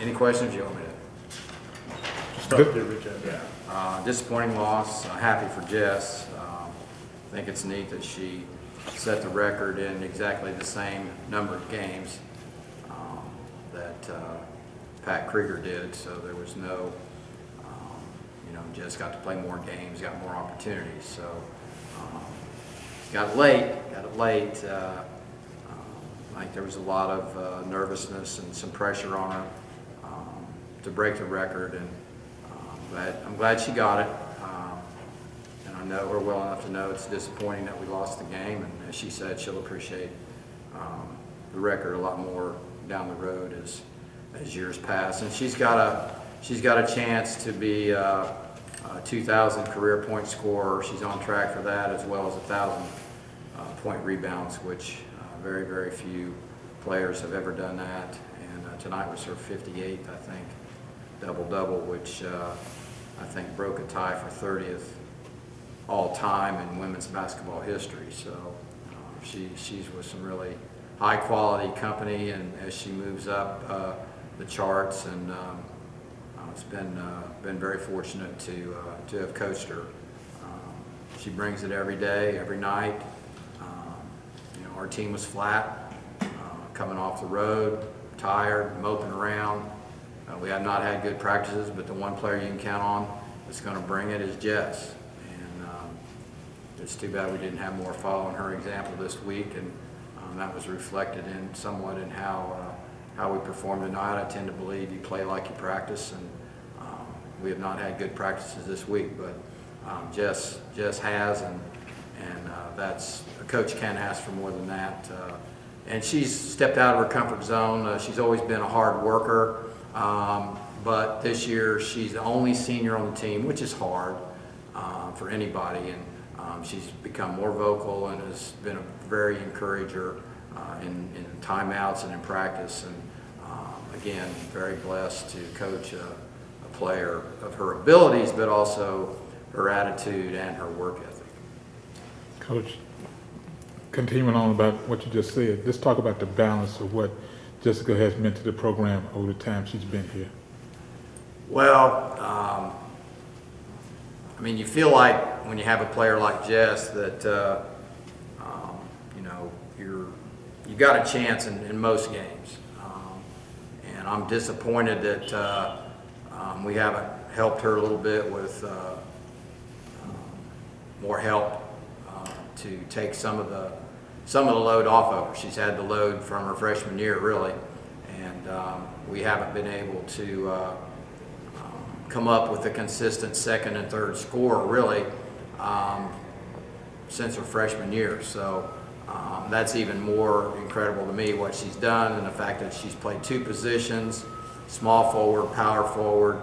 Any questions you want me to? Start there, Rich. Disappointing loss. Happy for Jess. I think it's neat that she set the record in exactly the same number of games that Pat Krieger did. So there was no, Jess got to play more games, got more opportunities. So got it late. I think there was a lot of nervousness and some pressure on her to break the record, and I'm glad she got it. And I know her well enough to know it's disappointing that we lost the game, and as she said, she'll appreciate the record a lot more down the road as years pass. And she's got a chance to be a 2,000 career point scorer. She's on track for that, as well as 1,000 point rebounds, which very, very few players have ever done that. And tonight was her 58th, I think, double-double, which I think broke a tie for 30th all-time in women's basketball history. So she's with some really high-quality company, and as she moves up the charts, and it's been very fortunate to have coached her. She brings it every day, every night. Our team was flat, coming off the road, tired, moping around. We have not had good practices, but the one player you can count on that's going to bring it is Jess. And it's too bad we didn't have more following her example this week, and that was reflected somewhat in how we performed tonight. I tend to believe you play like you practice, and we have not had good practices this week, but Jess has, and that's a coach can't ask for more than that. And she's stepped out of her comfort zone. She's always been a hard worker, but this year she's the only senior on the team, which is hard for anybody. And she's become more vocal and has been a very encourager in timeouts and in practice. And again, very blessed to coach a player of her abilities, but also her attitude and her work ethic. Coach, continuing on about what you just said, let's talk about the balance of what Jessica has meant to the program over the time she's been here. Well, you feel like when you have a player like Jess that you got a chance in most games, and I'm disappointed that we haven't helped her a little bit with more help to take some of the load off of her. She's had the load from her freshman year, really, and we haven't been able to come up with a consistent second and third scorer, really, since her freshman year. So that's even more incredible to me, what she's done, and the fact that she's played two positions, small forward, power forward.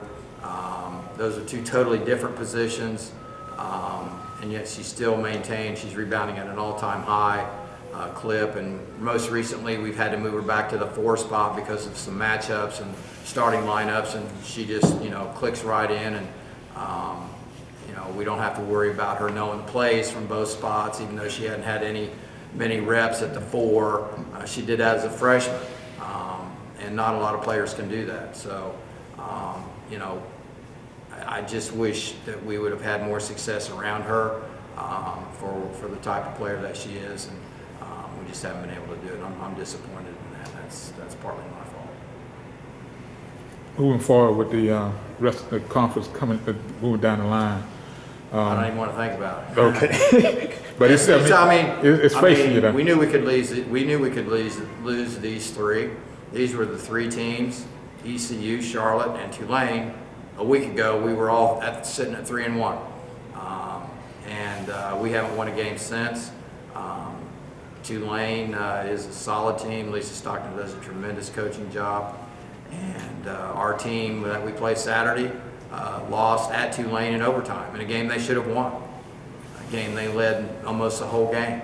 Those are two totally different positions, and yet she still maintains, she's rebounding at an all-time high clip, and most recently we've had to move her back to the 4 spot because of some matchups and starting lineups, and she just clicks right in, and we don't have to worry about her knowing the plays from both spots, even though she hadn't had many reps at the 4. She did that as a freshman, and not a lot of players can do that. So I just wish that we would have had more success around her for the type of player that she is, and we just haven't been able to do it. I'm disappointed in that. That's partly my fault. Moving forward with the rest of the conference moving down the line. I don't even want to think about it. Okay, but it's facing you. Though. We knew we could lose these 3. These were the 3 teams: ECU, Charlotte, and Tulane. A week ago, we were all sitting at 3-1, and we haven't won a game since. Tulane is a solid team. Lisa Stockton does a tremendous coaching job, and our team that we play Saturday lost at Tulane in overtime in a game they should have won. A game they led almost the whole game.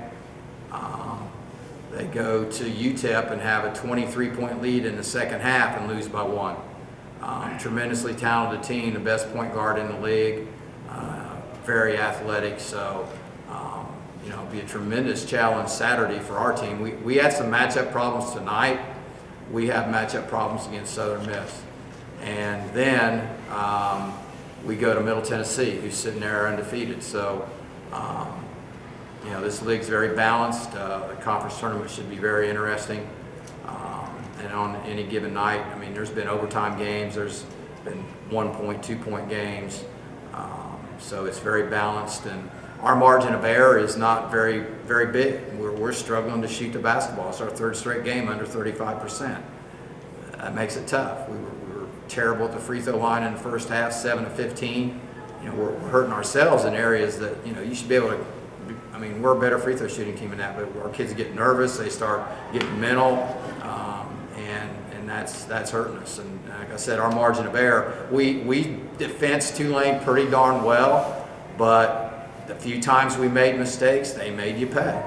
They go to UTEP and have a 23-point lead in the second half and lose by 1. Tremendously talented team, the best point guard in the league, very athletic. So, it'll be a tremendous challenge Saturday for our team. We had some matchup problems tonight. We have matchup problems against Southern Miss. And then we go to Middle Tennessee, who's sitting there undefeated. So, you know, this league's very balanced. The conference tournament should be very interesting. And on any given night, I mean, there's been overtime games. There's been 1-point, 2-point games. So it's very balanced. And our margin of error is not very, very big. We're struggling to shoot the basketball. It's our third straight game under 35%. That makes it tough. We were terrible at the free throw line in the first half, 7 of 15. You know, we're hurting ourselves in areas that, you know, you should be able to. I mean, we're a better free throw shooting team than that, but our kids get nervous. They start getting mental, and that's hurting us. And like I said, our margin of error, we defense Tulane pretty darn well, but the few times we made mistakes, they made you pay.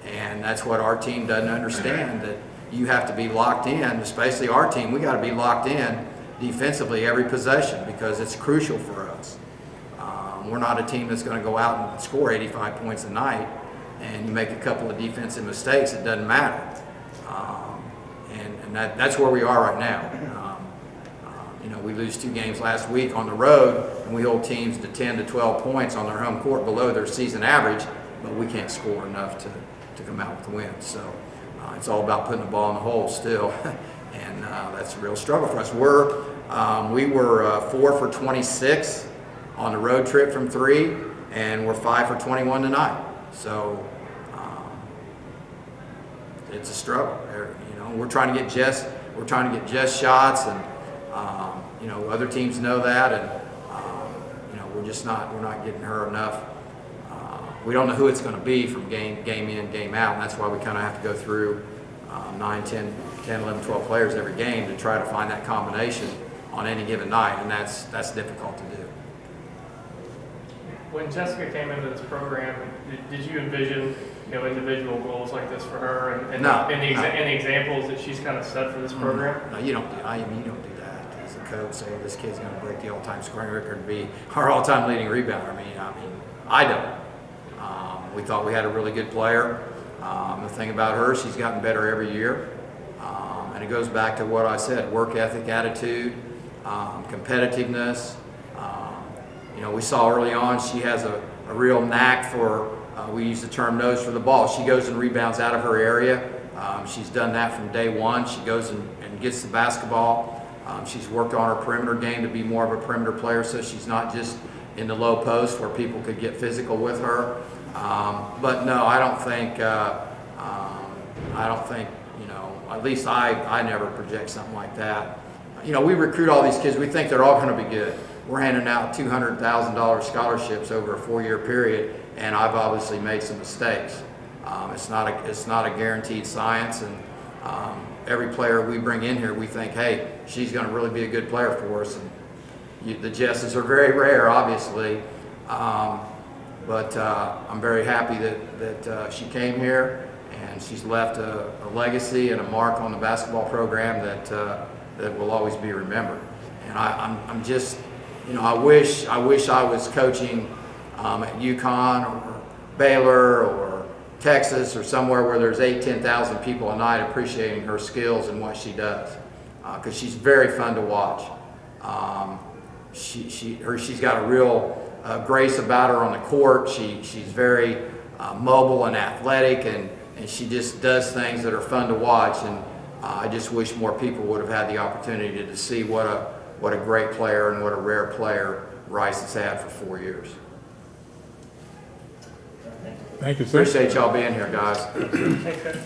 And that's what our team doesn't understand, that you have to be locked in, especially our team. We got to be locked in defensively every possession because it's crucial for us. We're not a team that's going to go out and score 85 points a night, and you make a couple of defensive mistakes, it doesn't matter. And that's where we are right now. You know, we lose 2 games last week on the road, and we hold teams to 10 to 12 points on their home court below their season average, but we can't score enough to come out with the win. So it's all about putting the ball in the hole still, and that's a real struggle for us. We were 4 for 26 on the road trip from 3, and we're 5 for 21 tonight. So it's a struggle. You know, we're trying to get just shots, and you know, other teams know that, and you know, we're not getting her enough. We don't know who it's going to be from game in, game out, and that's why we kind of have to go through 9, 10, 11, 12 players every game to try to find that combination on any given night, and that's difficult to do. When Jessica came into this program, did you envision, you know, individual goals like this for her, and No, and the examples that she's kind of set for this program? No, you don't do that as a coach. Say this kid's going to break the all-time scoring record and be our all-time leading rebounder. I don't. We thought we had a really good player. The thing about her, she's gotten better every year, and it goes back to what I said: work ethic, attitude, competitiveness. You know, we saw early on she has a real knack for, we use the term nose for the ball. She goes and rebounds out of her area. She's done that from day one. She goes and gets the basketball. She's worked on her perimeter game to be more of a perimeter player, so she's not just in the low post where people could get physical with her. But no, I don't think, you know, at least I never project something like that. You know, we recruit all these kids. We think they're all going to be good. We're handing out $200,000 scholarships over a 4-year period, and I've obviously made some mistakes. It's not a guaranteed science, and every player we bring in here, we think, hey, she's going to really be a good player for us. And the Jesses are very rare, obviously, but I'm very happy that she came here, and she's left a legacy and a mark on the basketball program that will always be remembered. And I'm just, you know, I wish I was coaching at UConn or Baylor or Texas or somewhere where there's 10,000 people a night appreciating her skills and what she does, because she's very fun to watch. She's got a real grace about her on the court. She's very mobile and athletic, and she just does things that are fun to watch. And I just wish more people would have had the opportunity to see what a great player and what a rare player Rice has had for 4 years. Thank you, sir. Appreciate y'all being here, guys. Thanks, guys.